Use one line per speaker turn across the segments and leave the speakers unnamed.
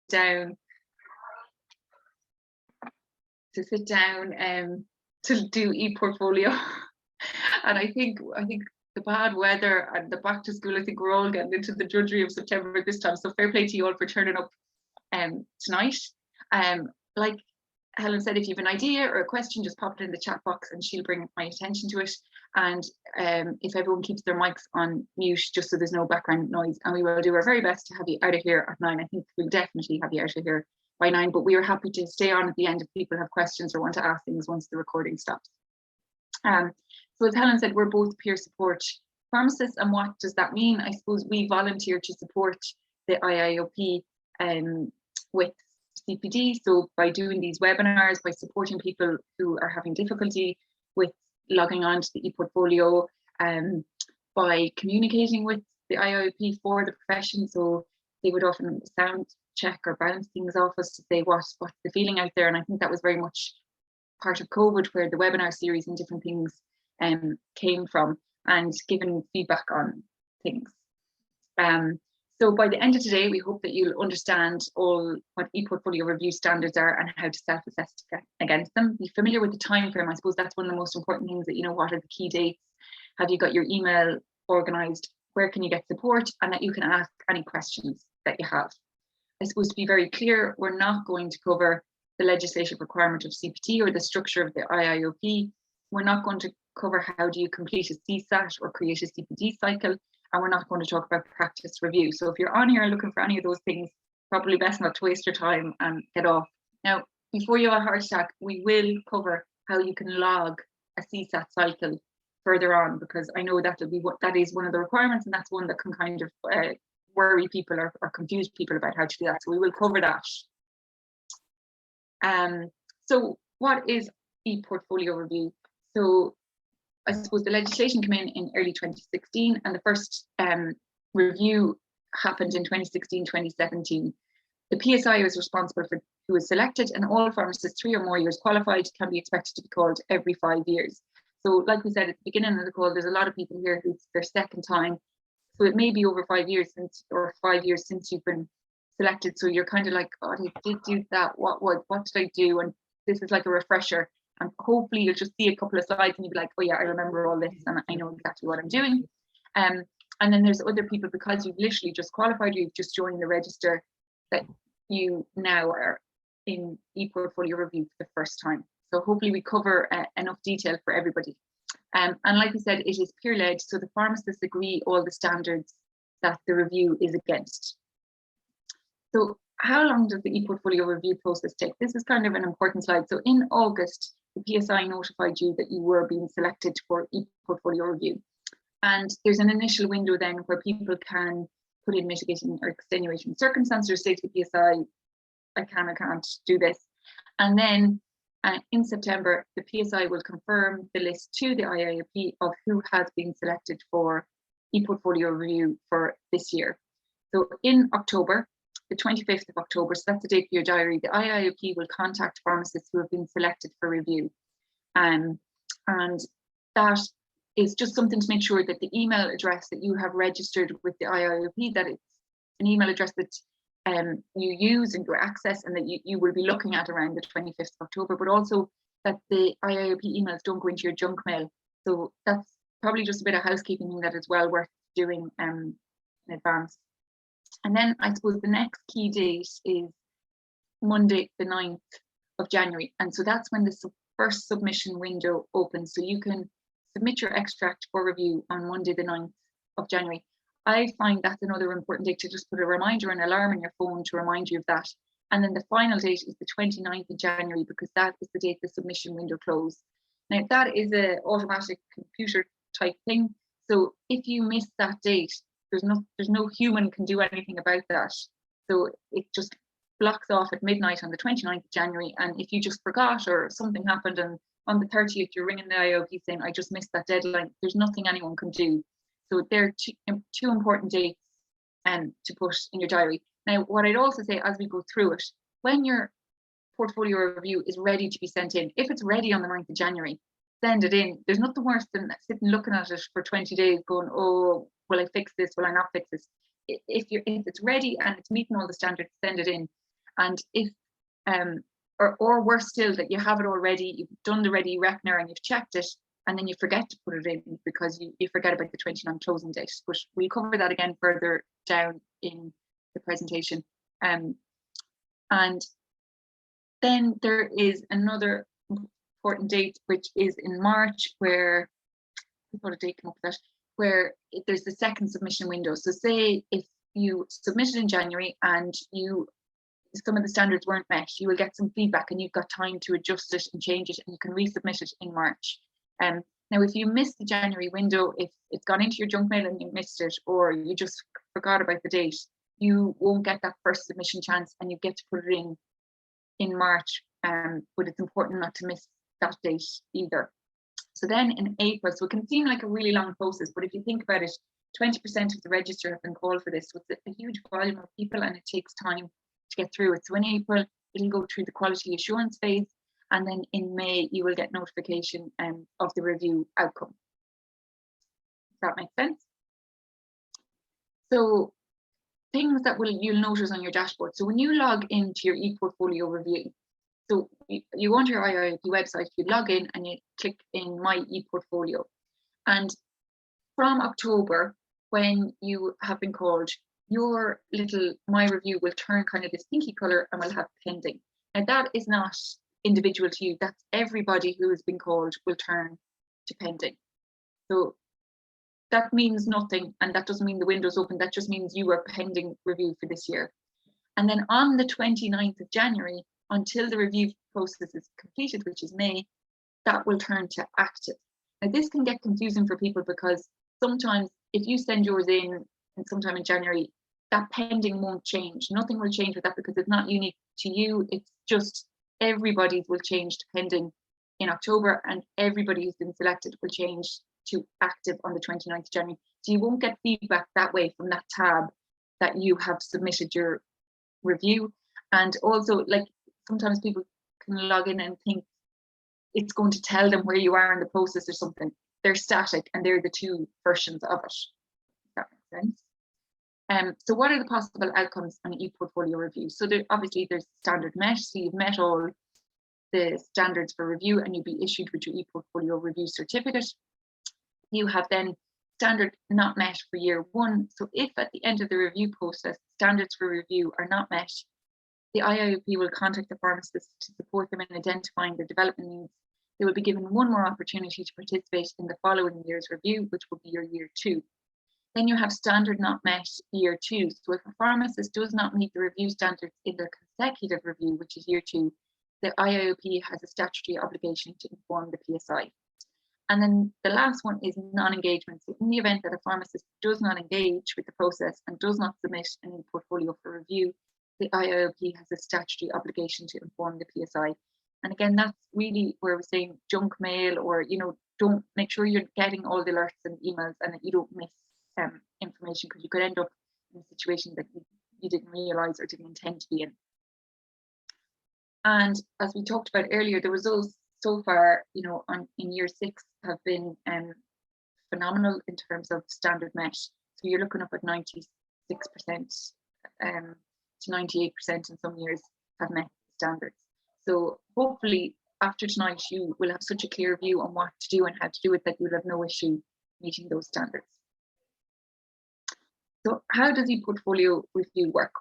down to do ePortfolio. And I think the bad weather and the back to school, I think we're all getting into the drudgery of September this time. So fair play to you all for turning up tonight. Like Helen said, if you have an idea or a question, just pop it in the chat box and she'll bring my attention to it. And if everyone keeps their mics on mute, just so there's no background noise, and we will do our very best to have you out of here at 9. I think we'll definitely have you out of here by 9, but we are happy to stay on at the end if people have questions or want to ask things once the recording stops. So as Helen said, we're both peer support pharmacists, and what does that mean? I suppose we volunteer to support the IIOP with CPD, so by doing these webinars, by supporting people who are having difficulty with logging on to the ePortfolio, by communicating with the IIOP for the profession, so they would often sound check or bounce things off us to say what's the feeling out there. And I think that was very much part of COVID, where the webinar series and different things came from, and given feedback on things. So by the end of today, we hope that you'll understand all what ePortfolio review standards are and how to self-assess against them. Be familiar with the time frame. I suppose that's one of the most important things, that you know what are the key dates, have you got your email organized, where can you get support, and that you can ask any questions that you have. I suppose to be very clear, we're not going to cover the legislative requirement of CPT or the structure of the IIOP. We're not going to cover how do you complete a CSAT or create a CPD cycle, and we're not going to talk about practice review. So if you're on here looking for any of those things, probably best not to waste your time and get off. Now, before you have a heart attack, we will cover how you can log a CSAT cycle further on, because I know that is one of the requirements, and that's one that can kind of worry people or confuse people about how to do that. So we will cover that. So what is ePortfolio review? So I suppose the legislation came in early 2016, and the first review happened in 2016-2017. The PSI was responsible for who was selected, and all pharmacists 3 or more years qualified can be expected to be called every 5 years. So like we said at the beginning of the call, there's a lot of people here who's their second time. So it may be over 5 years since, or 5 years since you've been selected. So you're kind of like, oh, I did do that. What did I do? And this is like a refresher. And hopefully you'll just see a couple of slides and you'll be like, oh yeah, I remember all this and I know exactly what I'm doing. And then there's other people, because you've literally just qualified, you've just joined the register, that you now are in ePortfolio review for the first time. So hopefully we cover enough detail for everybody. And like we said, it is peer-led, so the pharmacists agree all the standards that the review is against. So how long does the ePortfolio review process take? This is kind of an important slide. So in August, the PSI notified you that you were being selected for ePortfolio review. And there's an initial window then where people can put in mitigating or extenuating circumstances, or say to the PSI, I can or can't do this. And then in September, the PSI will confirm the list to the IIOP of who has been selected for ePortfolio review for this year. So in October, the 25th of October, so that's the date for your diary, the IIOP will contact pharmacists who have been selected for review. And that is just something to make sure that the email address that you have registered with the IIOP, that it's an email address that you use and your access, and that you will be looking at around the 25th of October, but also that the IIOP emails don't go into your junk mail. So that's probably just a bit of housekeeping that is well worth doing in advance. And then I suppose the next key date is Monday, the 9th of January. And so that's when the first submission window opens. So you can submit your extract for review on Monday, the 9th of January. I find that's another important date to just put a reminder, an alarm on your phone to remind you of that. And then the final date is the 29th of January, because that is the date the submission window closed. Now that is an automatic computer type thing. So if you miss that date, there's no human can do anything about that. So it just blocks off at midnight on the 29th of January. And if you just forgot or something happened and on the 30th you're ringing the IOP saying, I just missed that deadline, there's nothing anyone can do. So they're two important dates to put in your diary. Now, what I'd also say as we go through it, when your portfolio review is ready to be sent in, if it's ready on the 9th of January, send it in. There's nothing worse than sitting looking at it for 20 days going, oh, will I fix this? Will I not fix this? If it's ready and it's meeting all the standards, send it in. And if or worse still, that you have it already, you've done the ready reckoner and you've checked it, and then you forget to put it in because you forget about the 29 closing date. But we'll cover that again further down in the presentation. And then there is another important date, which is in March, where we put a date come up with that, where there's the second submission window. So say if you submitted in January and some of the standards weren't met, you will get some feedback and you've got time to adjust it and change it, and you can resubmit it in March. Now, if you missed the January window, if it's gone into your junk mail and you missed it, or you just forgot about the date, you won't get that first submission chance, and you get to put it in March. But it's important not to miss that date either. So then in April, so it can seem like a really long process, but if you think about it, 20% of the register have been called for this. So it's a huge volume of people, and it takes time to get through it. So in April, it'll go through the quality assurance phase, and then in May, you will get notification of the review outcome. Does that make sense? So things that you'll notice on your dashboard. So when you log into your ePortfolio review, so you go onto your IIOP website, you log in and you click in My ePortfolio. And from October, when you have been called, your little My Review will turn kind of this pinky color and will have pending. Now that is not individual to you, that's everybody who has been called will turn to pending. So that means nothing, and that doesn't mean the window's open, that just means you are pending review for this year. And then on the 29th of January, until the review process is completed, which is May, that will turn to active. Now this can get confusing for people, because sometimes if you send yours in sometime in January, that pending won't change. Nothing will change with that because it's not unique to you. It's just everybody's will change to pending in October, and everybody who's been selected will change to active on the 29th of January. So you won't get feedback that way from that tab that you have submitted your review. And also, like, sometimes people can log in and think it's going to tell them where you are in the process or something. They're static, and they're the two versions of it. If that makes sense. So what are the possible outcomes on an ePortfolio review? So obviously there's standard met, so you've met all the standards for review and you'll be issued with your ePortfolio review certificate. You have then standard not met for year one. So if at the end of the review process, standards for review are not met, the IIOP will contact the pharmacist to support them in identifying their development needs. They will be given one more opportunity to participate in the following year's review, which will be your year two. Then you have standard not met year two. So if a pharmacist does not meet the review standards in their consecutive review, which is year two, the IIOP has a statutory obligation to inform the PSI. And then the last one is non-engagement. So in the event that a pharmacist does not engage with the process and does not submit an ePortfolio for review, the IIOP has a statutory obligation to inform the PSI. And again, that's really where we're saying junk mail, or, you know, don't make sure you're getting all the alerts and emails and that you don't miss information, because you could end up in a situation that you didn't realize or didn't intend to be in. And as we talked about earlier, the results so far, you know, in year 6 have been phenomenal in terms of standard met. So you're looking up at 96% to 98% in some years have met standards. So hopefully after tonight you will have such a clear view on what to do and how to do it that you'll have no issue meeting those standards. So how does ePortfolio review work?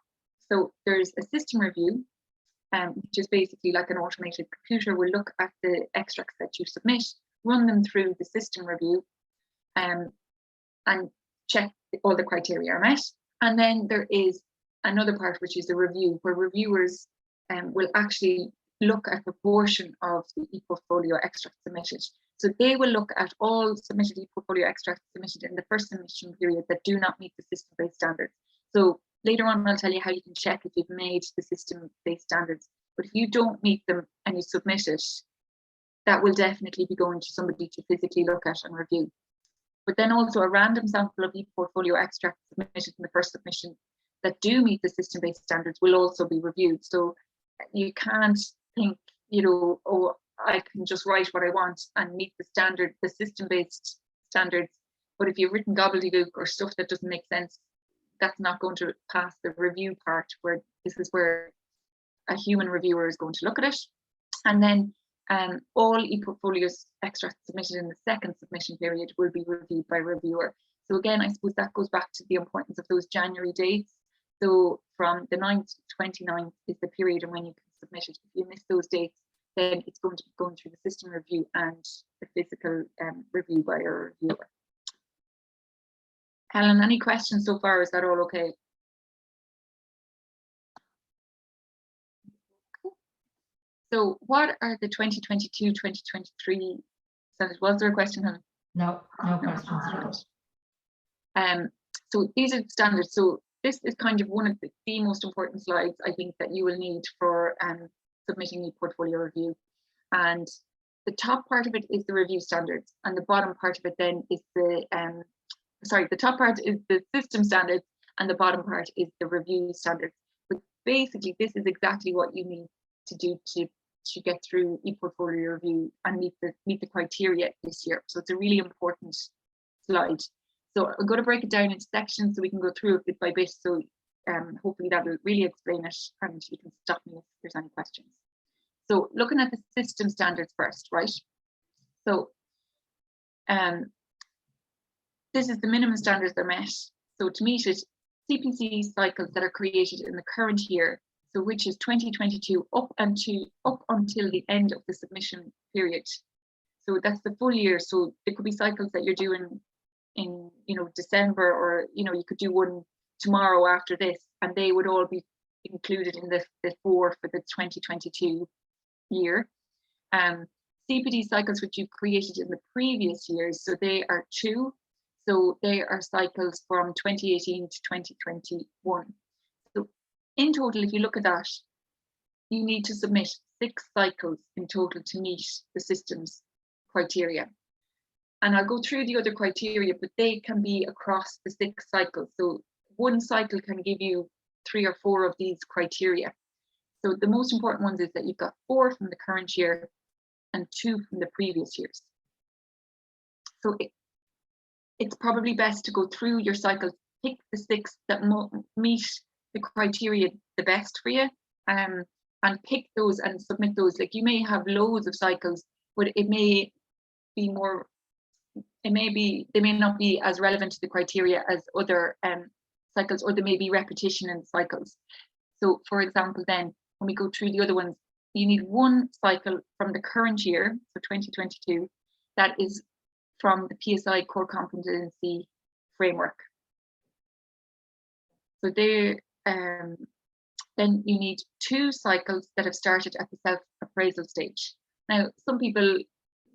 So there's a system review, which is basically like an automated computer will look at the extracts that you submit, run them through the system review, and check all the criteria are met. And then there is another part, which is the review, where reviewers will actually look at the portion of the ePortfolio extract submitted. So they will look at all submitted ePortfolio extracts submitted in the first submission period that do not meet the system-based standards. So later on, I'll tell you how you can check if you've made the system-based standards. But if you don't meet them and you submit it, that will definitely be going to somebody to physically look at and review. But then also a random sample of ePortfolio extracts submitted in the first submission that do meet the system-based standards will also be reviewed. So you can't think, you know, oh, I can just write what I want and meet the standard, the system-based standards. But if you've written gobbledygook or stuff that doesn't make sense, that's not going to pass the review part, where this is where a human reviewer is going to look at it. And then all ePortfolios extracts submitted in the second submission period will be reviewed by a reviewer. So again, I suppose that goes back to the importance of those January dates. So from the 9th to 29th is the period in when you can submit it. If you miss those dates, then it's going to be going through the system review and the physical review by a reviewer. Helen, any questions so far? Is that all okay? So what are the 2022-2023 standards? Was there a question, Helen?
No questions.
So these are the standards. So this is kind of one of the most important slides I think that you will need for submitting a portfolio review. And the top part of it is the review standards, and the bottom part of it then is the the top part is the system standards, and the bottom part is the review standards. But basically, this is exactly what you need to do to get through ePortfolio review and meet the criteria this year. So it's a really important slide. So I'm going to break it down into sections so we can go through it bit by bit. So hopefully that will really explain it, and you can stop me if there's any questions. So looking at the system standards first, right? So this is the minimum standards that are met. So to meet it, CPC cycles that are created in the current year, so which is 2022 up until the end of the submission period. So that's the full year. So it could be cycles that you're doing in December, or you could do one tomorrow after this, and they would all be included in the 4 for the 2022 year. CPD cycles which you created in the previous years, so they are 2. So they are cycles from 2018 to 2021. So in total, if you look at that, you need to submit 6 cycles in total to meet the system's criteria. And I'll go through the other criteria, but they can be across the 6 cycles. So one cycle can give you 3 or 4 of these criteria. So the most important ones is that you've got 4 from the current year and 2 from the previous years. So it's probably best to go through your cycles, pick the 6 that meet the criteria the best for you, and pick those and submit those. Like, you may have loads of cycles, but it may be more, they may not be as relevant to the criteria as other cycles, or there may be repetition in cycles. So for example, then when we go through the other ones, you need 1 cycle from the current year, so 2022, that is from the PSI core competency framework. So then you need 2 cycles that have started at the self-appraisal stage. Now, some people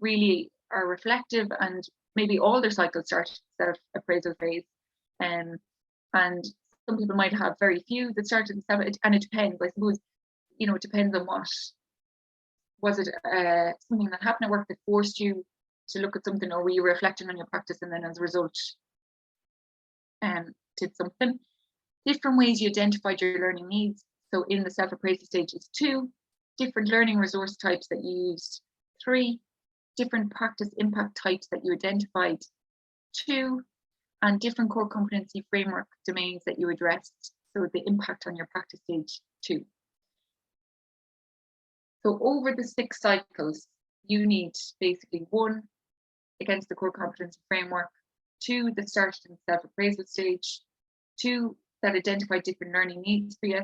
really are reflective, and maybe all their cycles start self-appraisal phase, and some people might have very few that started in self, and it depends. I suppose, it depends on what was it something that happened at work that forced you to look at something, or were you reflecting on your practice and then as a result did something. Different ways you identified your learning needs. So in the self-appraisal stage is 2 different learning resource types that you used, 3 different practice impact types that you identified, 2 and different core competency framework domains that you addressed. So the impact on your practice stage 2. So over the 6 cycles, you need basically 1 against the core competency framework, 2 that started in self-appraisal stage, 2 that identify different learning needs for you,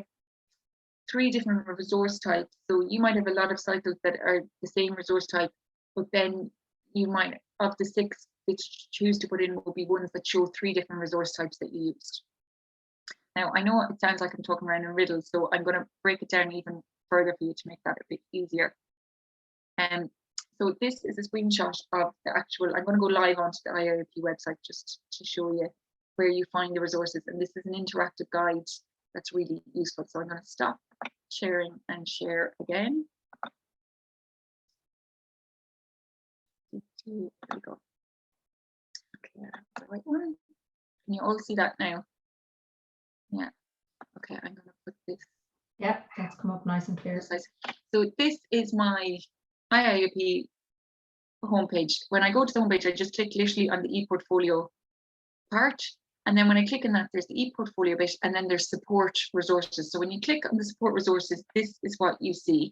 3 different resource types. So you might have a lot of cycles that are the same resource type, but then you might, of the 6 that you choose to put in, will be ones that show 3 different resource types that you used. Now, I know it sounds like I'm talking around in riddles, so I'm going to break it down even further for you to make that a bit easier. So this is a screenshot of the actual, I'm going to go live onto the IIRP website just to show you where you find the resources. And this is an interactive guide that's really useful. So I'm going to stop sharing and share again. There we go. Okay, that's the right one. Can you all see that now? Yeah. Okay, I'm going to put this.
Yeah, that's come up nice and clear.
So this is my IIRP homepage. When I go to the homepage, I just click literally on the ePortfolio part, And then when I click on that, there's the ePortfolio bit, and then there's support resources. So when you click on the support resources, this is what you see.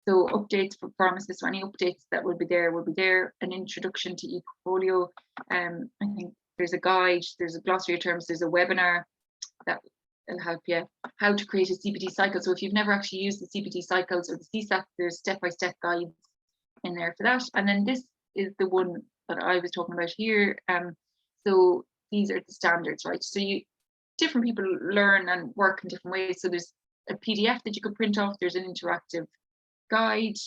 So updates for pharmacists, or any updates that will be there, an introduction to ePortfolio. I think there's a guide, there's a glossary of terms, there's a webinar that will help you how to create a CPD cycle. So if you've never actually used the CPD cycles or the CSAC, there's step-by-step guides in there for that. And then this is the one that I was talking about here. So these are the standards, right? So different people learn and work in different ways. So there's a PDF that you could print off, there's an interactive guide.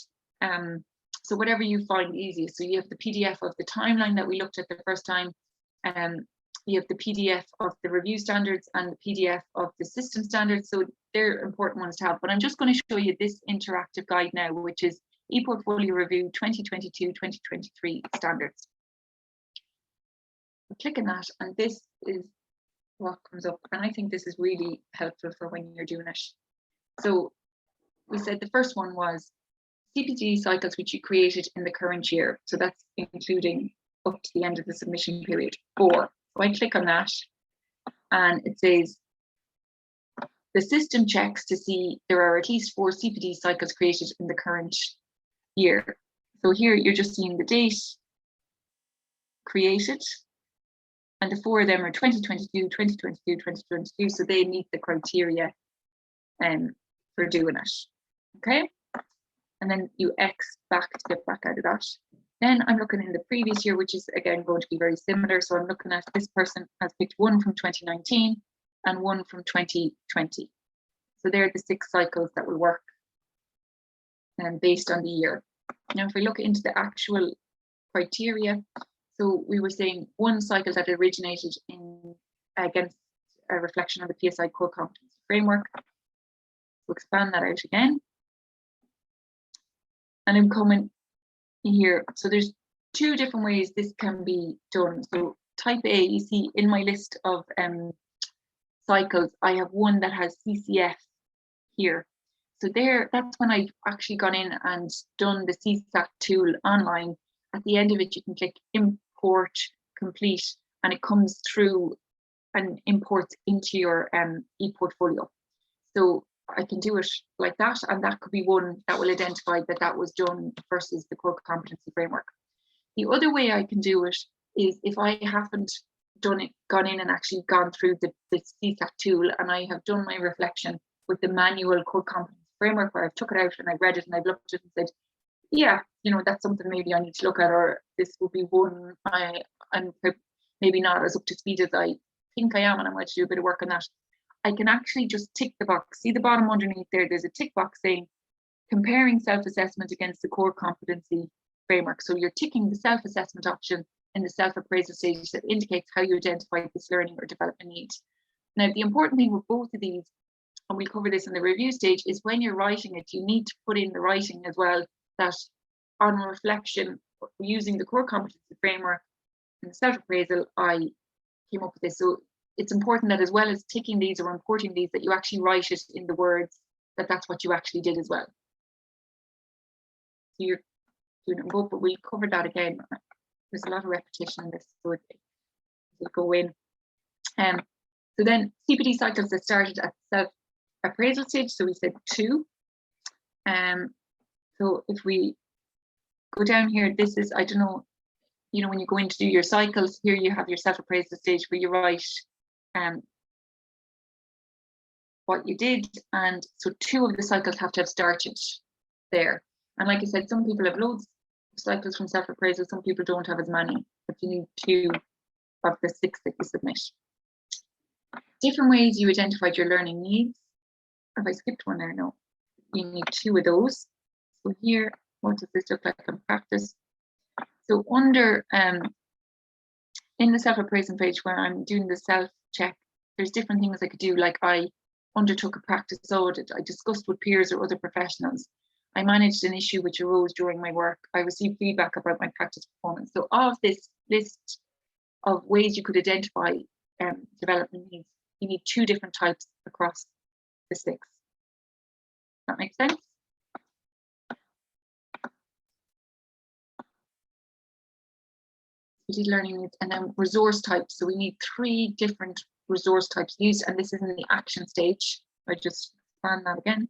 So whatever you find easiest. So you have the PDF of the timeline that we looked at the first time. You have the PDF of the review standards and the PDF of the system standards. So they're important ones to have. But I'm just going to show you this interactive guide now, which is ePortfolio Review 2022-2023 standards. Click on that, and this is what comes up. And I think this is really helpful for when you're doing it. So we said the first one was CPD cycles which you created in the current year. So that's including up to the end of the submission period 4. So I click on that, and it says the system checks to see there are at least 4 CPD cycles created in the current year. So here you're just seeing the date created, and the 4 of them are 2022, 2022, 2022. So they meet the criteria for doing it. Okay, and then you X back to get back out of that. Then I'm looking in the previous year, which is again going to be very similar. So I'm looking at this person has picked 1 from 2019 and 1 from 2020. So they're the 6 cycles that will work based on the year. Now, if we look into the actual criteria, so we were saying 1 cycle that originated in against a reflection on the PSI core competency framework. We'll expand that out again. And I'm coming here. So there's 2 different ways this can be done. So type A, you see in my list of cycles, I have one that has CCF here. So that's when I've actually gone in and done the CSAC tool online. At the end of it, you can click import complete, and it comes through and imports into your ePortfolio. So I can do it like that, and that could be one that will identify that that was done versus the core competency framework. The other way I can do it is if I haven't done it, gone in and actually gone through the CSAC tool, and I have done my reflection with the manual core competency framework where I've took it out and I've read it and I've looked at it and said, yeah, you know, that's something maybe I need to look at, or this will be one I'm maybe not as up to speed as I think I am, and I might do a bit of work on that. I can actually just tick the box. See the bottom underneath there, there's a tick box saying comparing self-assessment against the core competency framework. So you're ticking the self-assessment option in the self-appraisal stage that indicates how you identify this learning or development need. Now, the important thing with both of these, and we'll cover this in the review stage, is when you're writing it, you need to put in the writing as well, that on reflection, using the core competency framework and the self-appraisal, I came up with this. So it's important that as well as ticking these or importing these, that you actually write it in the words that that's what you actually did as well. So you're doing it both, but we'll cover that again. There's a lot of repetition in this, so it'll go in. So then CPD cycles that started at self-appraisal stage, so we said 2. So if we go down here, this is, I don't know, you know, when you go in to do your cycles, here you have your self-appraisal stage where you write what you did. And so 2 of the cycles have to have started there. And like I said, some people have loads of cycles from self-appraisal, some people don't have as many, but you need 2 of the 6 that you submit. Different ways you identified your learning needs. Have I skipped one there? No. You need 2 of those. So here, what does this look like in practice? So under in the self-appraisal page where I'm doing the self-check, there's different things I could do, like I undertook a practice audit, I discussed with peers or other professionals, I managed an issue which arose during my work, I received feedback about my practice performance. So of this list of ways you could identify development needs, you need 2 different types across the 6. That makes sense? CPD learning needs, and then resource types. So we need 3 different resource types used, and this is in the action stage. I just expand that again.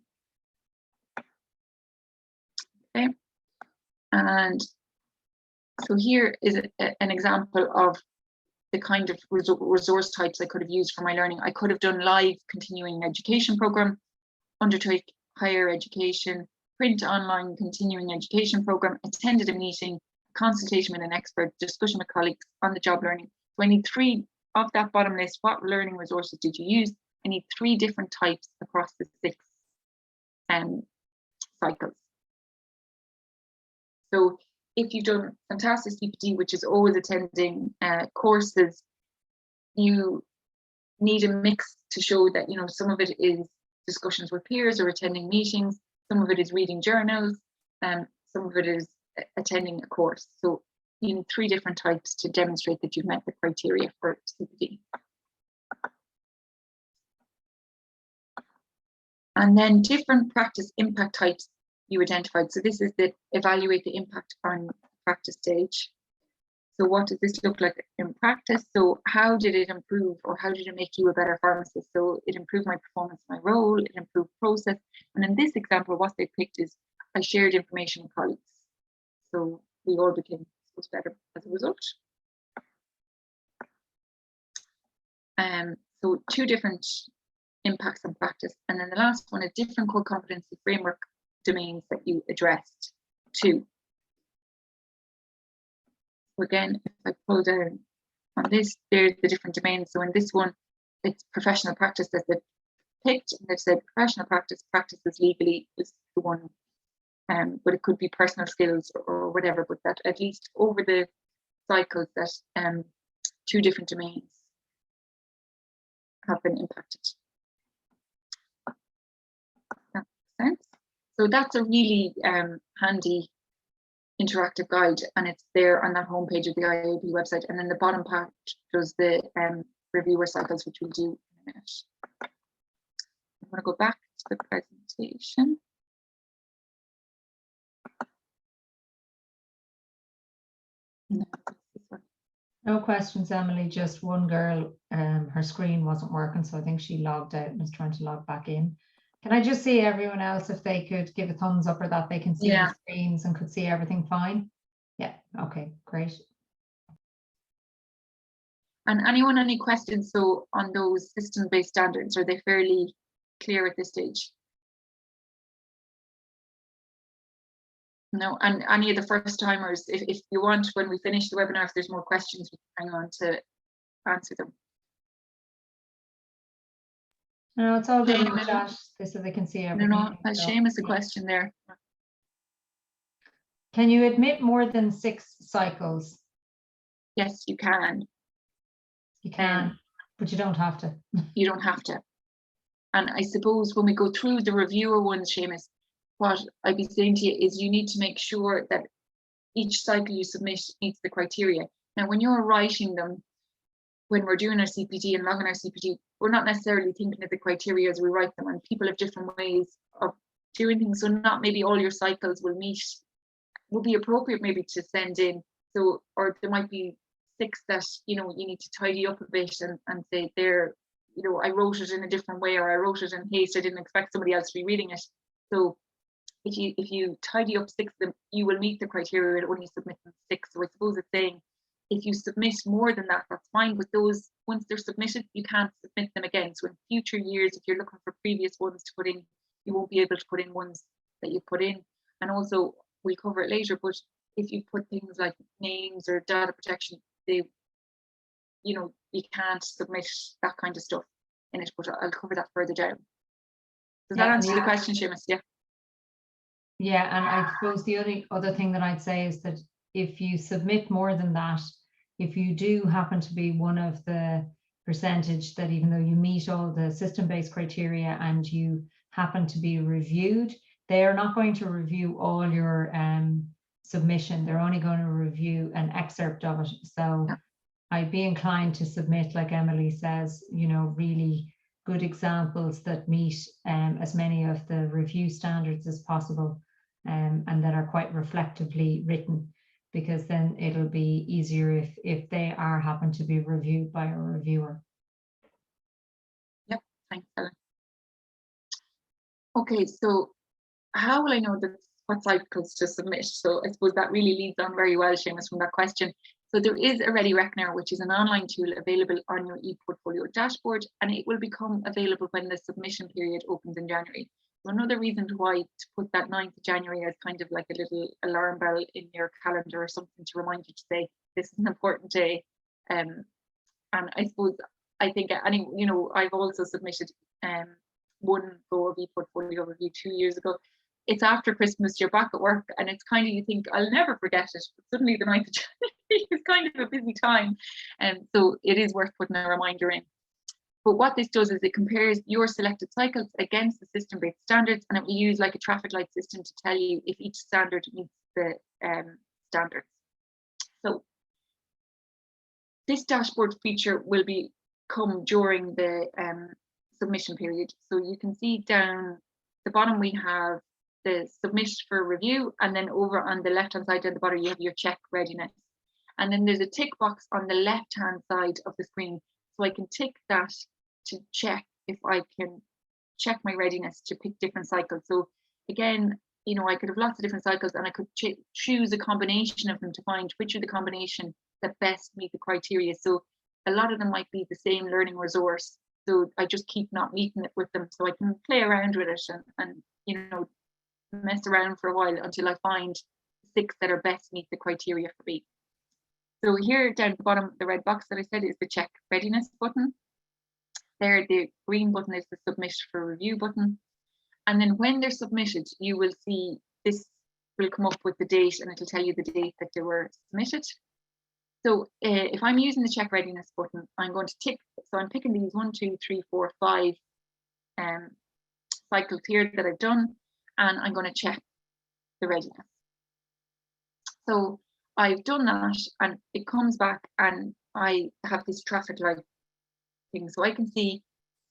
Okay, and so here is an example of the kind of resource types I could have used for my learning. I could have done live continuing education program, undertake higher education, print online continuing education program, attended a meeting, consultation with an expert, discussion with colleagues on the job learning. So I need 3 of that bottom list. What learning resources did you use? I need 3 different types across the 6 cycles. So if you've done fantastic CPD, which is always attending courses, you need a mix to show that, you know, some of it is discussions with peers or attending meetings, some of it is reading journals, and some of it is attending a course. So you need 3 different types to demonstrate that you've met the criteria for CPD. And then different practice impact types you identified. So this is the evaluate the impact on practice stage. So what does this look like in practice? So how did it improve, or how did it make you a better pharmacist? So it improved my performance, my role, it improved process. And in this example, what they picked is I shared information with colleagues. So we all became better as a result. So 2 different impacts on practice. And then the last one, a different core competency framework domains that you addressed too. So again, if I pull down on this, there's the different domains. So in this one, it's professional practice that they've picked, and they've said professional practice, practices legally is the one, but it could be personal skills or whatever, but that at least over the cycles that 2 different domains have been impacted. That makes sense. So that's a really handy interactive guide, and it's there on that homepage of the IAB website. And then the bottom part does the reviewer cycles, which we'll do in a minute. I'm going to go back to the presentation.
No questions, Emily. Just one girl, her screen wasn't working, so I think she logged out and was trying to log back in. Can I just see everyone else if they could give a thumbs up, or that they can see the screens and could see everything fine? Yeah, okay, great.
And anyone, any questions so on those system-based standards, are they fairly clear at this stage? No, and any of the first timers, if you want, when we finish the webinar, if there's more questions, we can hang on to answer them.
No, it's all good in the chat, so they can see everything.
No, Seamus, a question there.
Can you admit more than 6 cycles?
Yes, you can.
You can, but you don't have to.
You don't have to. And I suppose when we go through the reviewer ones, Seamus, what I'd be saying to you is you need to make sure that each cycle you submit meets the criteria. Now, when you're writing them, when we're doing our CPD and logging our CPD, we're not necessarily thinking of the criteria as we write them, and people have different ways of doing things. So not maybe all your cycles will meet, will be appropriate maybe to send in. So, or there might be 6 that, you know, you need to tidy up a bit and say there, you know, I wrote it in a different way, or I wrote it in haste, I didn't expect somebody else to be reading it. So if you tidy up 6 of them, you will meet the criteria when you submit them 6. So I suppose it's saying, if you submit more than that, that's fine. But those, once they're submitted, you can't submit them again. So in future years, if you're looking for previous ones to put in, you won't be able to put in ones that you put in. And also, we'll cover it later, but if you put things like names or data protection, they, you know, you can't submit that kind of stuff in it, but I'll cover that further down. Does that answer the question, Seamus? Yeah.
Yeah, and I suppose the only other thing that I'd say is that if you submit more than that, if you do happen to be one of the percentage that, even though you meet all the system-based criteria and you happen to be reviewed, they are not going to review all your submission. They're only going to review an excerpt of it. So I'd be inclined to submit, like Emily says, you know, really good examples that meet as many of the review standards as possible, and that are quite reflectively written. because then it'll be easier if they are happen to be reviewed by a reviewer.
Yep, thanks, Ellen. Okay, so how will I know that what cycles to submit? So I suppose that really leads on very well, Seamus, from that question. So there is a Ready Reckoner, which is an online tool available on your ePortfolio dashboard, and it will become available when the submission period opens in January. So another reason why to put that 9th of January as kind of like a little alarm bell in your calendar or something to remind you to say this is an important day. And I suppose I think I've also submitted one go of ePortfolio review 2 years ago. It's after Christmas, you're back at work, and it's kind of, you think, I'll never forget it. But suddenly the 9th of January is kind of a busy time. And so it is worth putting a reminder in. But what this does is it compares your selected cycles against the system-based standards, and it will use like a traffic light system to tell you if each standard meets the standards. So this dashboard feature will come during the submission period. So you can see down the bottom we have the submit for review, and then over on the left hand side at the bottom you have your check readiness, and then there's a tick box on the left hand side of the screen, so I can tick that to check if I can check my readiness to pick different cycles. So again, I could have lots of different cycles, and I could choose a combination of them to find which are the combination that best meet the criteria. So a lot of them might be the same learning resource, so I just keep not meeting it with them, so I can play around with it and mess around for a while until I find 6 that are best meet the criteria for me. So here down at the bottom, the red box that I said is the check readiness button. There, the green button is the submit for review button. And then when they're submitted, you will see this will come up with the date, and it'll tell you the date that they were submitted. So if I'm using the check readiness button, I'm going to tick. So I'm picking these 1, 2, 3, 4, 5 cycles here that I've done, and I'm going to check the readiness. So I've done that, and it comes back, and I have this traffic light thing. So I can see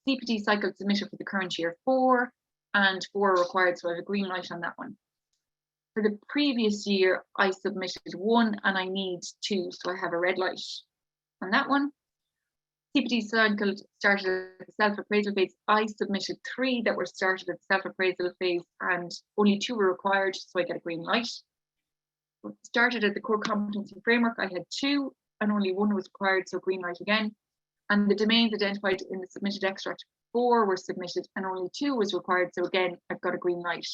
CPD cycle submitted for the current year 4, and 4 are required, so I have a green light on that one. For the previous year, I submitted 1 and I need 2, so I have a red light on that one. CPD cycle started at the self-appraisal phase. I submitted 3 that were started at the self-appraisal phase, and only 2 were required, so I get a green light. Started at the core competency framework, I had 2 and only 1 was required, so green light again. And the domains identified in the submitted extract, 4 were submitted and only 2 was required, so again I've got a green light.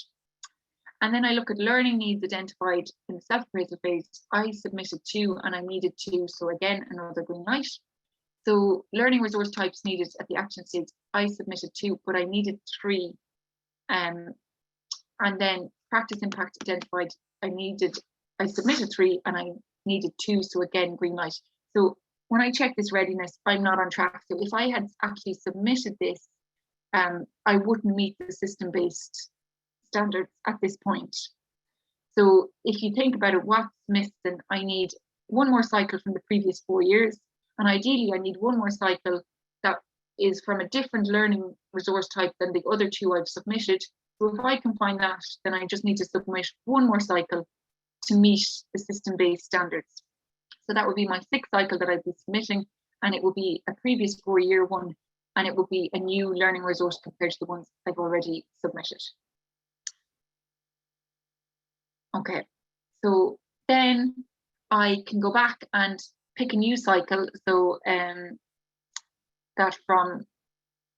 And then I look at learning needs identified in the self-appraisal phase. I submitted 2 and I needed 2, so again another green light. So learning resource types needed at the action stage, I submitted 2, but I needed 3. And then practice impact identified, I submitted 3 and I needed 2, so again green light. So when I check this readiness, I'm not on track. So if I had actually submitted this, I wouldn't meet the system-based standards at this point. So if you think about it, what's missing, I need 1 more cycle from the previous 4 years, and ideally I need 1 more cycle that is from a different learning resource type than the other 2 I've submitted. So if I can find that, then I just need to submit 1 more cycle to meet the system-based standards. So that would be my 6th cycle that I'd be submitting, and it will be a previous 4-year one, and it will be a new learning resource compared to the ones I've already submitted. Okay, so then I can go back and pick a new cycle, so that from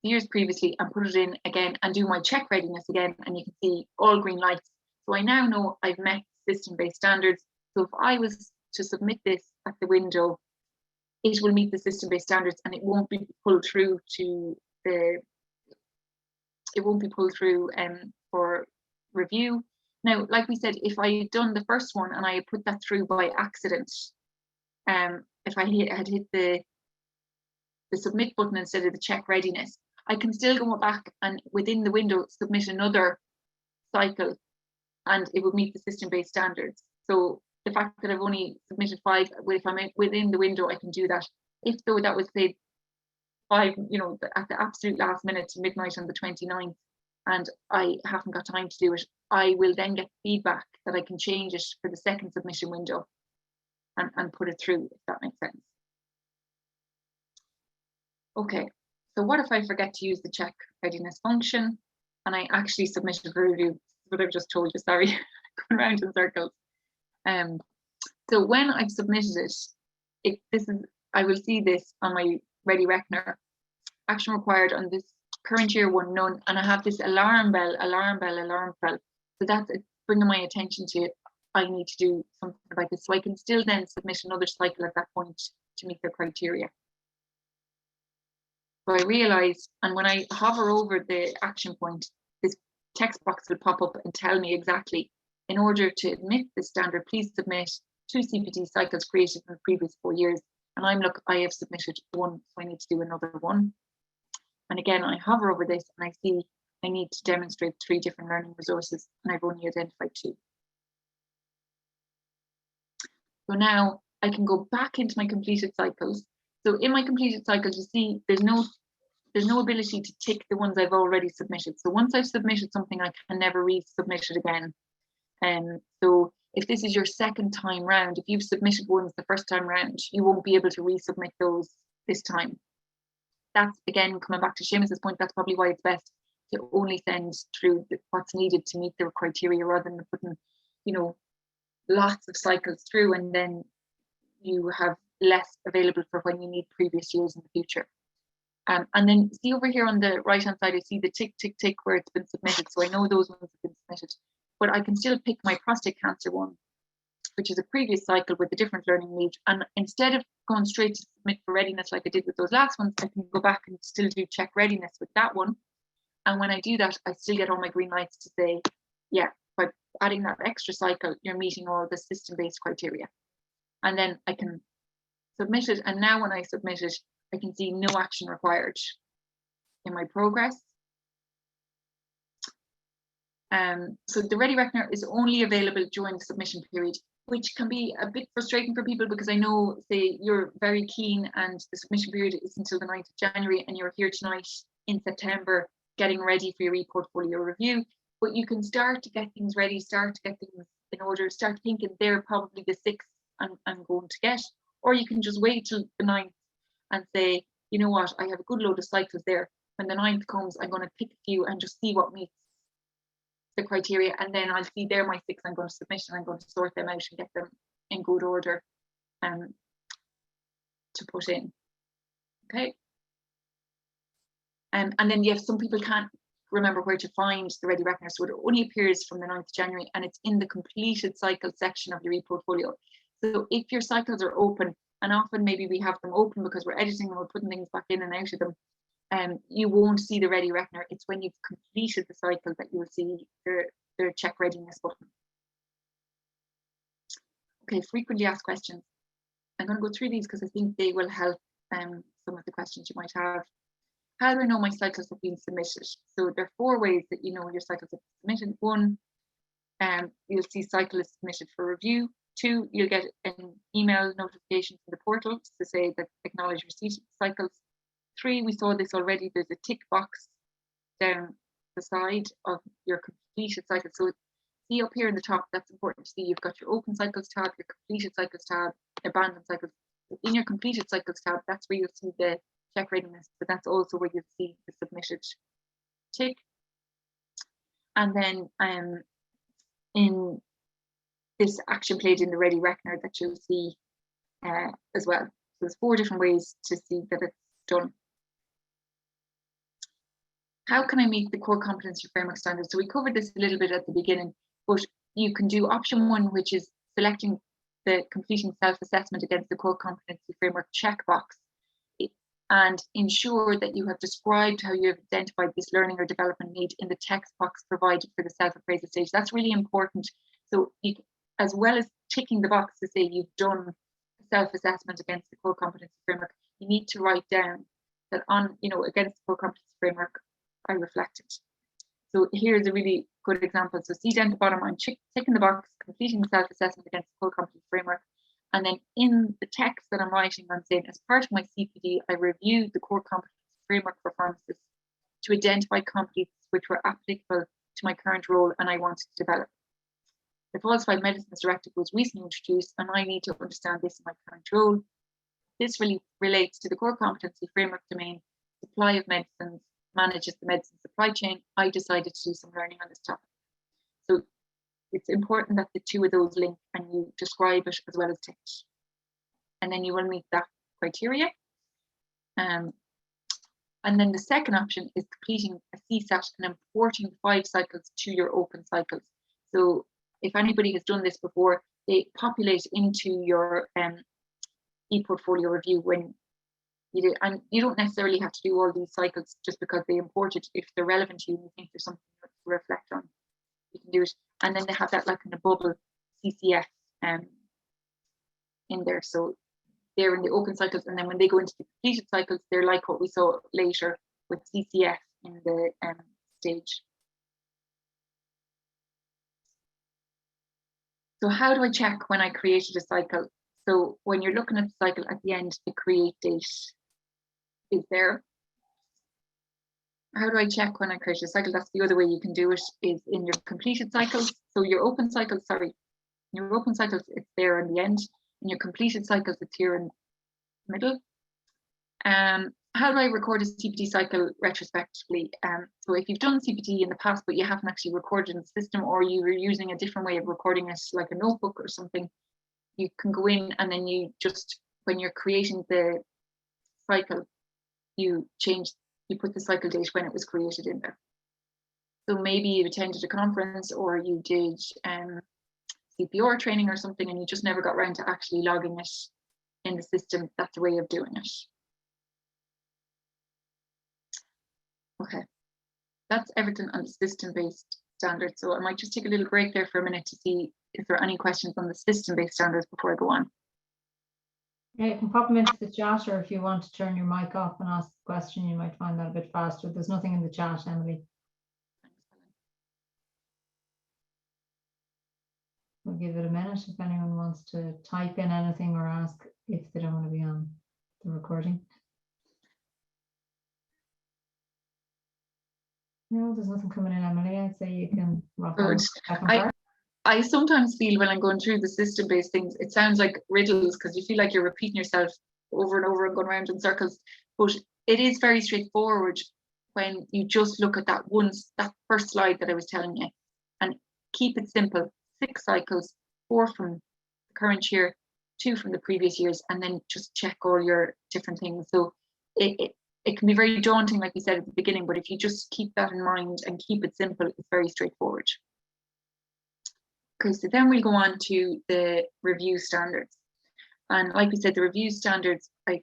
years previously, and put it in again and do my check readiness again, and you can see all green lights. So I now know I've met system-based standards. So if I was to submit this at the window, it will meet the system-based standards, and it won't be pulled through for review. Now, like we said, if I had done the first one and I put that through by accident, if I had hit the submit button instead of the check readiness, I can still go back and within the window submit another cycle, and it would meet the system-based standards. So the fact that I've only submitted 5, if I'm within the window, I can do that. If though that was say 5, at the absolute last minute to midnight on the 29th, and I haven't got time to do it, I will then get feedback that I can change it for the second submission window. and put it through, if that makes sense. Okay, so what if I forget to use the check readiness function and I actually submitted for review? What I've just told you, sorry, going around in circles. So when I've submitted it, I will see this on my Ready Reckoner. Action required on this current year one, none, and I have this alarm bell. So that's bringing my attention to I need to do something about this. So I can still then submit another cycle at that point to meet the criteria. So I realize, and when I hover over the action point, this text box will pop up and tell me exactly, in order to admit the standard, please submit 2 CPD cycles created in the previous 4 years. And I have submitted 1, so I need to do another one. And again, I hover over this and I see I need to demonstrate 3 different learning resources, and I've only identified 2. So now I can go back into my completed cycles. So in my completed cycles, you see there's no ability to tick the ones I've already submitted. So once I've submitted something, I can never resubmit it again. So if this is your second time round, if you've submitted ones the first time round, you won't be able to resubmit those this time. That's again coming back to Seamus's point. That's probably why it's best to only send through what's needed to meet the criteria, rather than putting, lots of cycles through, and then you have less available for when you need previous years in the future. And then see over here on the right hand side, I see the tick, tick, tick where it's been submitted. So I know those ones have been submitted, but I can still pick my prostate cancer one, which is a previous cycle with a different learning need. And instead of going straight to submit for readiness like I did with those last ones, I can go back and still do check readiness with that one. And when I do that, I still get all my green lights to say, yeah, by adding that extra cycle, you're meeting all the system-based criteria. And then I can submit it. And now when I submit it, I can see no action required in my progress. So the Ready Reckoner is only available during the submission period, which can be a bit frustrating for people, because I know, say, you're very keen and the submission period is until the 9th of January and you're here tonight in September getting ready for your ePortfolio review, but you can start to get things ready, start to get things in order, start thinking they're probably the 6th I'm going to get, or you can just wait till the 9th and say, you know what, I have a good load of cycles there. When the 9th comes, I'm going to pick a few and just see what meets the criteria, and then I'll see they're my 6 I'm going to submit, and I'm going to sort them out and get them in good order to put in. Okay. And then yes, some people can't remember where to find the Ready Reckoner, so it only appears from the 9th of January, and it's in the completed cycle section of your ePortfolio. So if your cycles are open, and often maybe we have them open because we're editing and we're putting things back in and out of them, you won't see the Ready Reckoner. It's when you've completed the cycle that you will see the check readiness button. Okay, frequently asked questions. I'm going to go through these because I think they will help some of the questions you might have. How do I know my cycles have been submitted? So there are 4 ways that you know your cycles have been submitted. 1, you'll see cycle is submitted for review. 2, you'll get an email notification from the portal to say that acknowledge receipt of cycles. 3, we saw this already, there's a tick box down the side of your completed cycle. So see up here in the top, that's important to see. You've got your open cycles tab, your completed cycles tab, abandoned cycles. In your completed cycles tab, that's where you'll see the check readiness, but that's also where you'll see the submitted tick. And then in this action page in the Ready Reckoner that you'll see as well. So there's 4 different ways to see that it's done. How can I meet the core competency framework standards? So we covered this a little bit at the beginning, but you can do option 1, which is selecting the completing self-assessment against the core competency framework checkbox, and ensure that you have described how you have identified this learning or development need in the text box provided for the self-appraisal stage. That's really important. So you, as well as ticking the box to say you've done self-assessment against the core competency framework, you need to write down that on, against the core competency framework, I reflected. So here's a really good example. So see down the bottom, I'm ticking the box, completing the self-assessment against the core competency framework. And then in the text that I'm writing, I'm saying, as part of my CPD, I reviewed the core competency framework performances to identify competencies which were applicable to my current role and I wanted to develop. the Falsified Medicines Directive was recently introduced, and I need to understand this in my current role. This really relates to the core competency framework domain, supply of medicines, manages the medicine supply chain. I decided to do some learning on this topic. So it's important that the two of those link and you describe it as well as text. And then you will meet that criteria. And then the second option is completing a CSAT and importing 5 cycles to your open cycles. So if anybody has done this before, they populate into your ePortfolio review when you do, and you don't necessarily have to do all these cycles just because they imported. If they're relevant to you and you think there's something to reflect on, you can do it. And then they have that like in a bubble CCF in there. So they're in the open cycles, and then when they go into the completed cycles, they're like what we saw later with CCF in the stage. So how do I check when I created a cycle? So when you're looking at the cycle at the end, the create date is there. How do I check when I create a cycle? That's the other way you can do it, is in your completed cycles. So your open cycles, your open cycles, it's there in the end. In your completed cycles, it's here in the middle. How do I record a CPD cycle retrospectively? So if you've done CPD in the past, but you haven't actually recorded in the system, or you were using a different way of recording it, like a notebook or something, you can go in and then you just, when you're creating the cycle, you put the cycle date when it was created in there. So maybe you attended a conference or you did CPR training or something, and you just never got around to actually logging it in the system. That's a way of doing it. Okay, that's everything on the system-based standards. So I might just take a little break there for a minute to see if there are any questions on the system-based standards before I go on.
Yeah, you can pop them into the chat, or if you want to turn your mic off and ask the question, you might find that a bit faster. There's nothing in the chat, Emily. We'll give it a minute if anyone wants to type in anything or ask if they don't want to be on the recording. No, there's nothing coming in, Emily. I'd say you can rock on.
I sometimes feel when I'm going through the system-based things, it sounds like riddles because you feel like you're repeating yourself over and over and going around in circles. But it is very straightforward when you just look at that first slide that I was telling you, and keep it simple. 6 cycles, 4 from the current year, 2 from the previous years, and then just check all your different things. So it can be very daunting, like we said at the beginning, but if you just keep that in mind and keep it simple, it's very straightforward. Okay, so then we'll go on to the review standards. And like we said, the review standards, I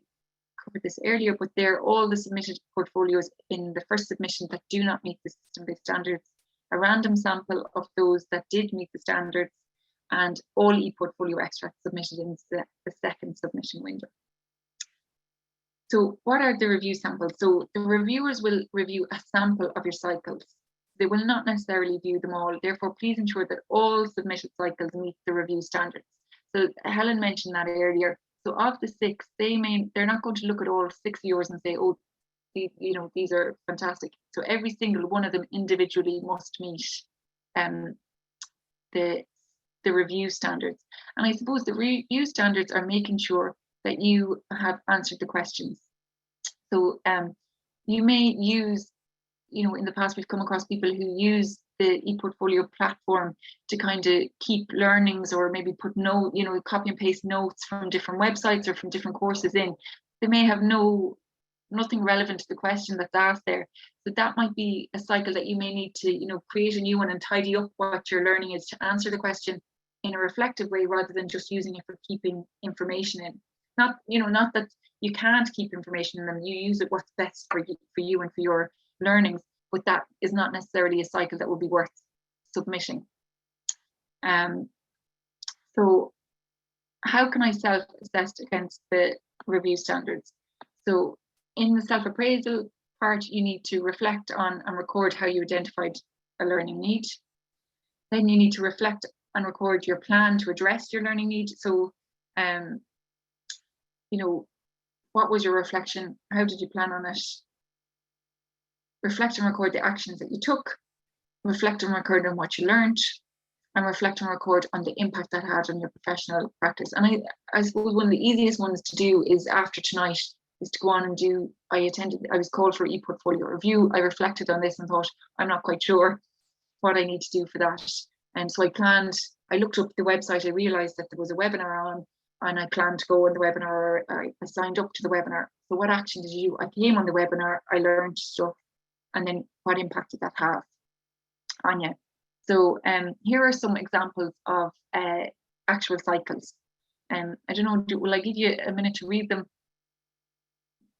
covered this earlier, but they're all the submitted portfolios in the first submission that do not meet the system-based standards, a random sample of those that did meet the standards, and all ePortfolio extracts submitted in the second submission window. So what are the review samples? So the reviewers will review a sample of your cycles. They will not necessarily view them all. Therefore, please ensure that all submitted cycles meet the review standards. So Helen mentioned that earlier. So of the 6, they're not going to look at all 6 of yours and say, oh, these are fantastic. So every single one of them individually must meet the review standards. And I suppose the review standards are making sure that you have answered the questions. So you may use, in the past we've come across people who use the ePortfolio platform to kind of keep learnings, or maybe put copy and paste notes from different websites or from different courses in. They may have nothing relevant to the question that's asked there. So that might be a cycle that you may need to, create a new one and tidy up what your learning is to answer the question in a reflective way, rather than just using it for keeping information in. Not that you can't keep information in them. You use it what's best for you and for your learnings, but that is not necessarily a cycle that will be worth submitting. So how can I self-assess against the review standards? So in the self-appraisal part, you need to reflect on and record how you identified a learning need. Then you need to reflect and record your plan to address your learning need. So, what was your reflection? How did you plan on it? Reflect and record the actions that you took. Reflect and record on what you learned. and reflect and record on the impact that had on your professional practice. And I suppose one of the easiest ones to do is after tonight is to go on and do, I was called for ePortfolio review. I reflected on this and thought, I'm not quite sure what I need to do for that. And so I looked up the website, I realized that there was a webinar on, and I planned to go on the webinar. I signed up to the webinar. So what action did you do? I came on the webinar, I learned stuff, and then what impact did that have on you? So here are some examples of actual cycles. I don't know, will I give you a minute to read them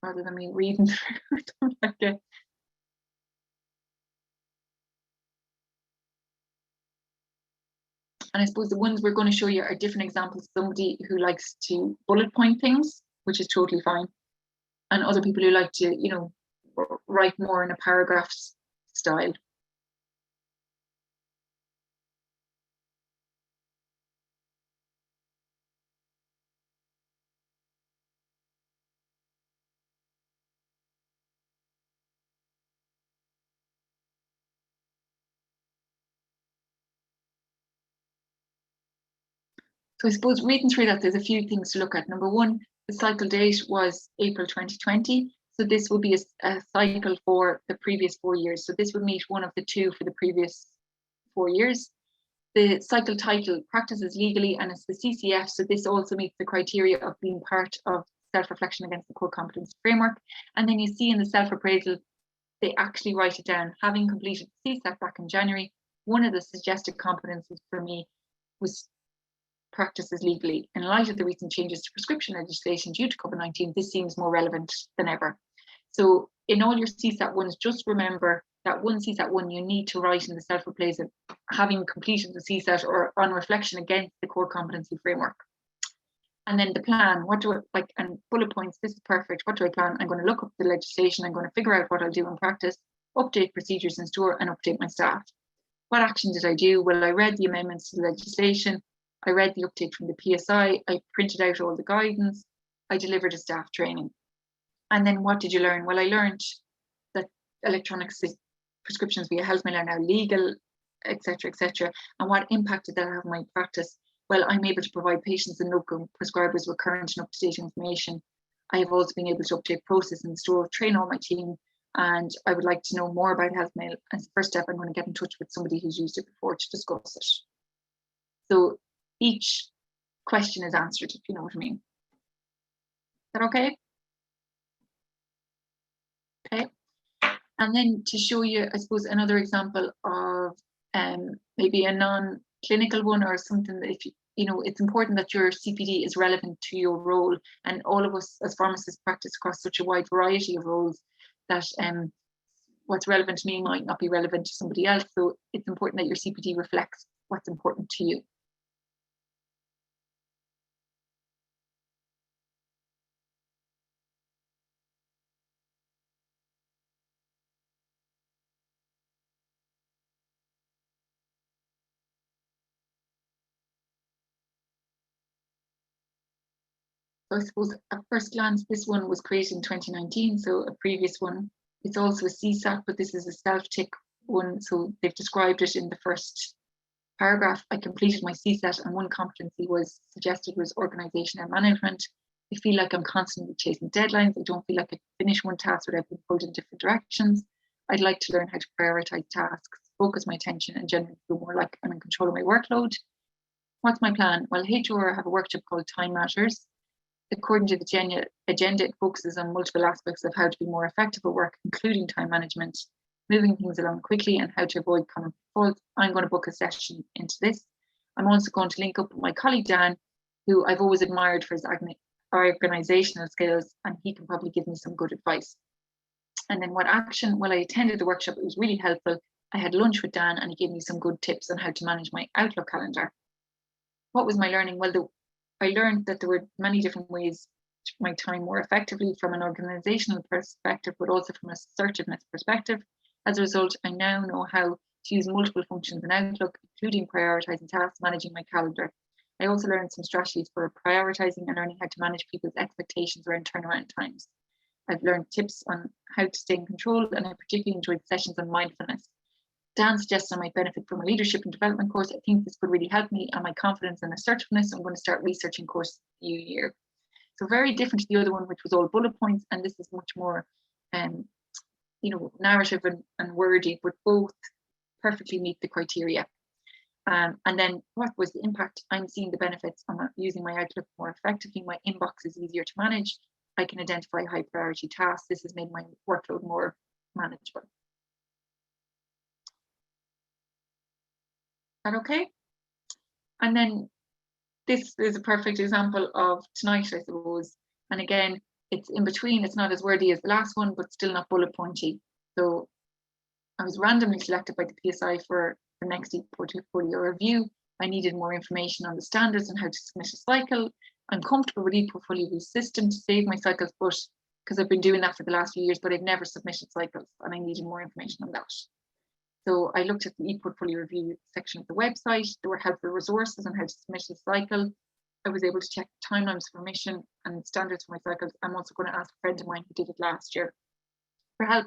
rather than me reading through them like a, and I suppose the ones we're going to show you are different examples. Somebody who likes to bullet point things, which is totally fine. And other people who like to, you know, write more in a paragraph style. So I suppose reading through that, there's a few things to look at. Number one, the cycle date was April 2020. So this would be a cycle for the previous 4 years. So this would meet one of the two for the previous 4 years. The cycle title, Practices Legally, and it's the CCF. So this also meets the criteria of being part of self-reflection against the core competency framework. And then you see in the self-appraisal, they actually write it down. Having completed CSAT back in January, one of the suggested competencies for me was practices legally. In light of the recent changes to prescription legislation due to COVID-19, this seems more relevant than ever. So in all your CSAT ones, just remember that one CSAT one you need to write in the self-appraisal, having completed the CSAT or on reflection against the core competency framework. And then the plan, what do I like, and bullet points, this is perfect. What do I plan? I'm going to look up the legislation, I'm going to figure out what I'll do in practice, update procedures in store, and update my staff. What action did I do? Well, I read the amendments to the legislation, I read the update from the PSI, I printed out all the guidance, I delivered a staff training. And then what did you learn? Well, I learned that electronic prescriptions via healthmail are now legal, etc., etc. And what impact did that have on my practice? Well, I'm able to provide patients and local prescribers with current and up-to-date information. I have also been able to update process in store, train all my team, and I would like to know more about healthmail. As the first step, I'm going to get in touch with somebody who's used it before to discuss it. So each question is answered, if you know what I mean. Is that okay? Okay. And then to show you, I suppose, another example of maybe a non-clinical one or something that, if you know, it's important that your CPD is relevant to your role, and all of us as pharmacists practice across such a wide variety of roles that what's relevant to me might not be relevant to somebody else. So it's important that your CPD reflects what's important to you. So I suppose at first glance, this one was created in 2019, so a previous one. It's also a CSAT, but this is a self-tick one. So they've described it in the first paragraph. I completed my CSAT, and one competency was suggested was organisation and management. I feel like I'm constantly chasing deadlines. I don't feel like I can finish one task without being pulled in different directions. I'd like to learn how to prioritise tasks, focus my attention, and generally feel more like I'm in control of my workload. What's my plan? Well, HR have a workshop called Time Matters. According to the agenda, it focuses on multiple aspects of how to be more effective at work, including time management, moving things along quickly, and how to avoid common pitfalls. I'm going to book a session into this. I'm also going to link up with my colleague Dan, who I've always admired for his organisational skills, and he can probably give me some good advice. And then what action? Well, I attended the workshop. It was really helpful. I had lunch with Dan, and he gave me some good tips on how to manage my Outlook calendar. What was my learning? Well, I learned that there were many different ways to my time more effectively from an organizational perspective, but also from an assertiveness perspective. As a result, I now know how to use multiple functions in Outlook, including prioritizing tasks, managing my calendar. I also learned some strategies for prioritizing and learning how to manage people's expectations around turnaround times. I've learned tips on how to stay in control, and I particularly enjoyed sessions on mindfulness. Dan suggests I might benefit from a leadership and development course. I think this could really help me and my confidence and assertiveness. I'm going to start researching course new year. So very different to the other one, which was all bullet points, and this is much more, narrative and wordy, but both perfectly meet the criteria. And then what was the impact? I'm seeing the benefits. I'm using my Outlook more effectively. My inbox is easier to manage. I can identify high priority tasks. This has made my workload more manageable. Is that okay? And then this is a perfect example of tonight, I suppose. And again, it's in between. It's not as wordy as the last one, but still not bullet pointy. So I was randomly selected by the PSI for the next ePortfolio review. I needed more information on the standards and how to submit a cycle. I'm comfortable with ePortfolio system to save my cycles, but because I've been doing that for the last few years, but I've never submitted cycles and I needed more information on that. So I looked at the ePortfolio review section of the website. There were helpful resources on how to submit a cycle. I was able to check timelines for mission and standards for my cycles. I'm also going to ask a friend of mine who did it last year for help.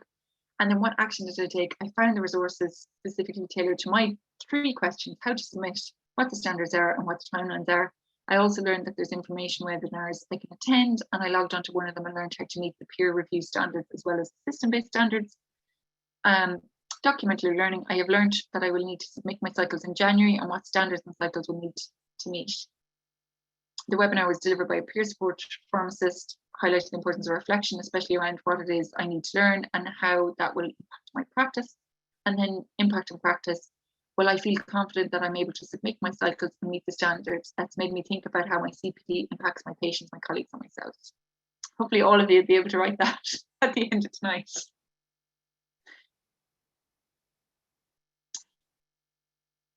And then what action did I take? I found the resources specifically tailored to my 3 questions: how to submit, what the standards are, and what the timelines are. I also learned that there's information webinars I can attend, and I logged onto one of them and learned how to meet the peer review standards as well as system-based standards. Documentary learning, I have learned that I will need to submit my cycles in January and what standards and cycles will need to meet. The webinar was delivered by a peer support pharmacist, highlighting the importance of reflection, especially around what it is I need to learn and how that will impact my practice. And then impact on practice. Well, I feel confident that I'm able to submit my cycles and meet the standards. That's made me think about how my CPD impacts my patients, my colleagues, and myself. Hopefully all of you will be able to write that at the end of tonight.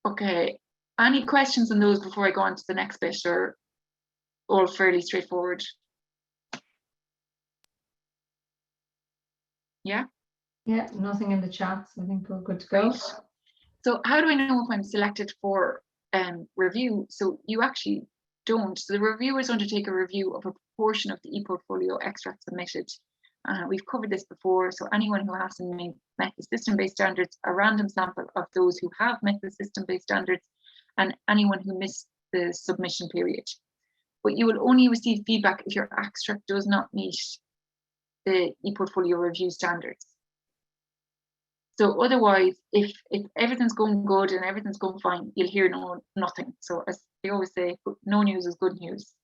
Okay, any questions on those before I go on to the next bit, or all fairly straightforward? Yeah?
Yeah, nothing in the chats. I think we're good to go.
Great. So how do I know if I'm selected for review? So you actually don't. So the reviewers undertake a review of a proportion of the ePortfolio extracts submitted. We've covered this before. So anyone who hasn't met the system-based standards, a random sample of those who have met the system-based standards, and anyone who missed the submission period. But you will only receive feedback if your extract does not meet the ePortfolio review standards. So otherwise, if everything's going good and everything's going fine, you'll hear nothing. So as they always say, no news is good news.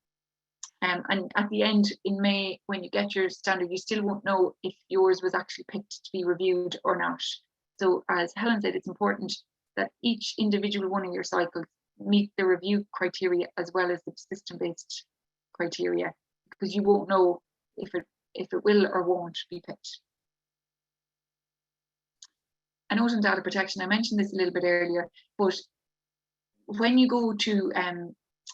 And at the end in May, when you get your standard, you still won't know if yours was actually picked to be reviewed or not. So as Helen said, it's important that each individual one of your cycles meet the review criteria as well as the system-based criteria, because you won't know if it will or won't be picked. A note on data protection, I mentioned this a little bit earlier, but when you go to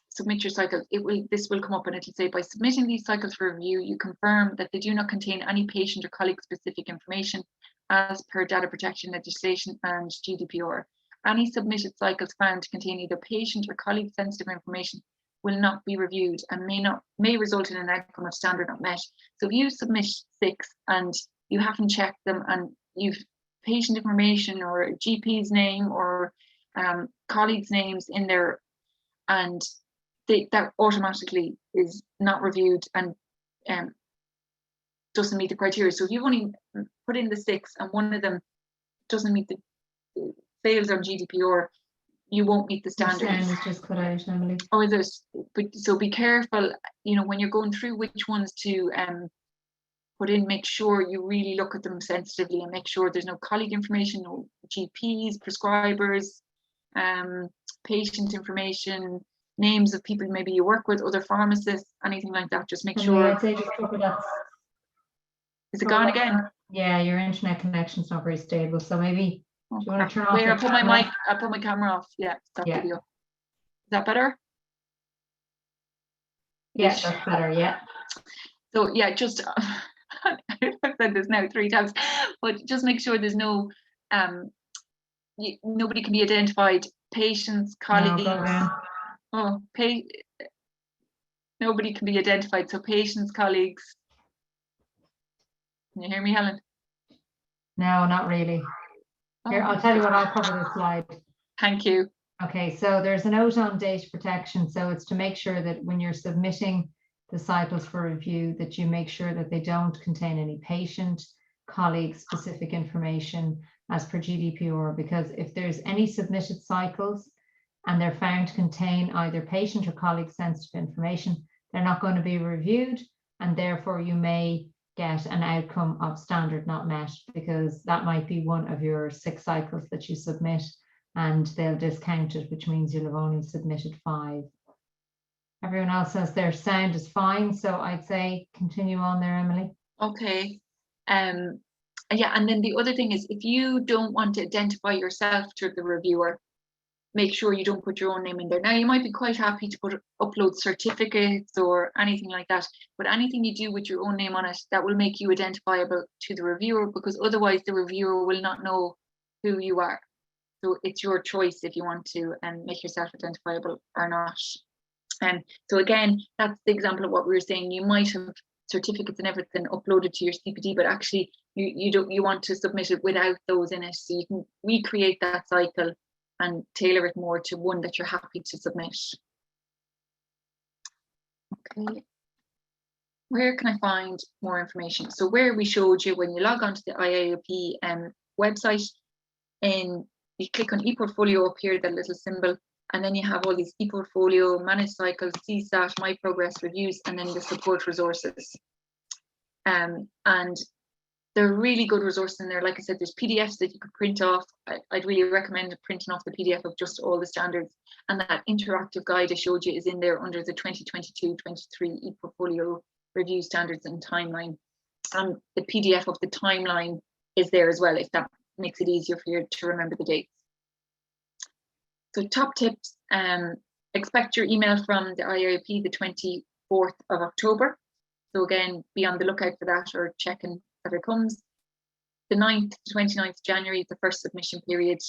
submit your cycles, this will come up and it'll say, by submitting these cycles for review, you confirm that they do not contain any patient or colleague specific information as per data protection legislation and GDPR. Any submitted cycles found to contain either patient or colleague sensitive information will not be reviewed and may result in an outcome of standard not met. So if you submit 6 and you haven't checked them and you've patient information or GP's name or colleagues' names in there, and that automatically is not reviewed and doesn't meet the criteria. So if you've only put in the 6 and one of them doesn't meet the fails on GDPR, you won't meet the standards.
Your sound is just cut out, Emily.
Oh, is it? But so be careful, when you're going through which ones to put in, make sure you really look at them sensitively and make sure there's no colleague information, no GPs, prescribers, patient information, names of people maybe you work with, other pharmacists, anything like that. Just make sure.
I'd say just cover that.
Is it gone again?
Yeah, your internet connection's not very stable, so maybe do you want to turn off?
Wait, I'll put my mic. I'll put my camera off. Yeah, stop video. Is that better?
Yeah, that's better. Yeah.
So yeah, just I've said this now 3 times, but just make sure there's no nobody can be identified. Patients, colleagues. Nobody can be identified. So patients, colleagues. Can you hear me, Helen?
No, not really. Here, I'll tell you what, I'll cover this slide.
Thank you.
Okay, so there's a note on data protection. So it's to make sure that when you're submitting the cycles for review, that you make sure that they don't contain any patient, colleague specific information as per GDPR, because if there's any submitted cycles and they're found to contain either patient or colleague sensitive information, they're not going to be reviewed, and therefore you may get an outcome of standard not met, because that might be one of your 6 cycles that you submit and they'll discount it, which means you'll have only submitted 5. Everyone else says their sound is fine, so I'd say continue on there, Emily.
Okay. Yeah, and then the other thing is, if you don't want to identify yourself to the reviewer, make sure you don't put your own name in there. Now, you might be quite happy to upload certificates or anything like that, but anything you do with your own name on it, that will make you identifiable to the reviewer, because otherwise the reviewer will not know who you are. So it's your choice if you want to make yourself identifiable or not. So again, that's the example of what we were saying. You might have certificates and everything uploaded to your CPD, but actually you want to submit it without those in it, so you can recreate that cycle and tailor it more to one that you're happy to submit. Okay, where can I find more information? So where we showed you, when you log on to the IAOP website, and you click on ePortfolio up here, that little symbol, and then you have all these ePortfolio, managed cycles, CSAT, my progress reviews, and then the support resources. And they're really good resources in there. Like I said, there's PDFs that you could print off. I'd really recommend printing off the PDF of just all the standards. And that interactive guide I showed you is in there under the 2022-23 ePortfolio review standards and timeline. And the PDF of the timeline is there as well, if that makes it easier for you to remember the dates. So top tips, expect your email from the IAOP the 24th of October. So again, be on the lookout for that, or checking that it comes. The 9th to 29th January, the first submission period.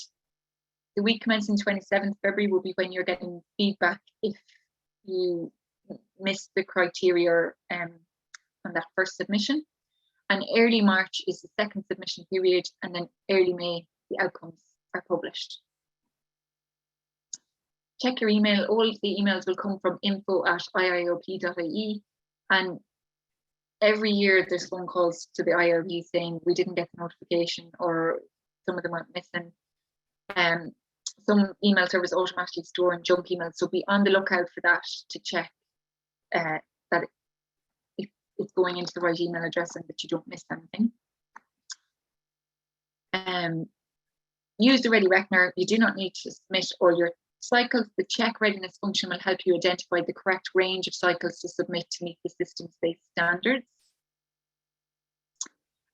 The week commencing 27th February will be when you're getting feedback if you missed the criteria on that first submission. And early March is the second submission period, and then early May, the outcomes are published. Check your email. All of the emails will come from info@iiop.ie, and every year there's phone calls to the IRB saying we didn't get the notification, or some of them went missing. Some email servers automatically store in junk emails, so be on the lookout for that to check that it's going into the right email address and that you don't miss anything. Use the Ready Reckoner. You do not need to submit all your cycles. The check readiness function will help you identify the correct range of cycles to submit to meet the systems-based standards.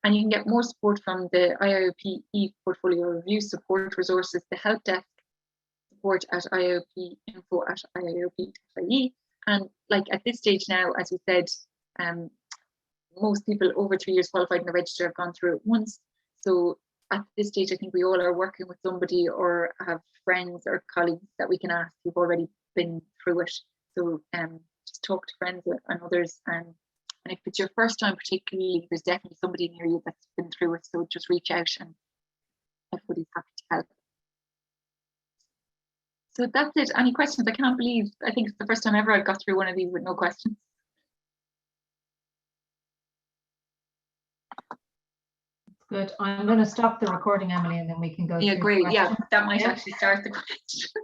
And you can get more support from the IAOP ePortfolio review support resources, the help desk support at iiopinfo@iiop.ie. And like at this stage now, as we said, most people over 3 years qualified in the register have gone through it once. So at this stage, I think we all are working with somebody or have friends or colleagues that we can ask who've already been through it. So just talk to friends and others. And if it's your first time particularly, there's definitely somebody near you that's been through it. So just reach out and everybody's happy to help. So that's it. Any questions? I can't believe, I think it's the first time ever I got through one of these with no questions.
Good. I'm going to stop the recording, Emily, and then we can go.
Yeah,
through
great.
questions.
Yeah, that might actually start the question.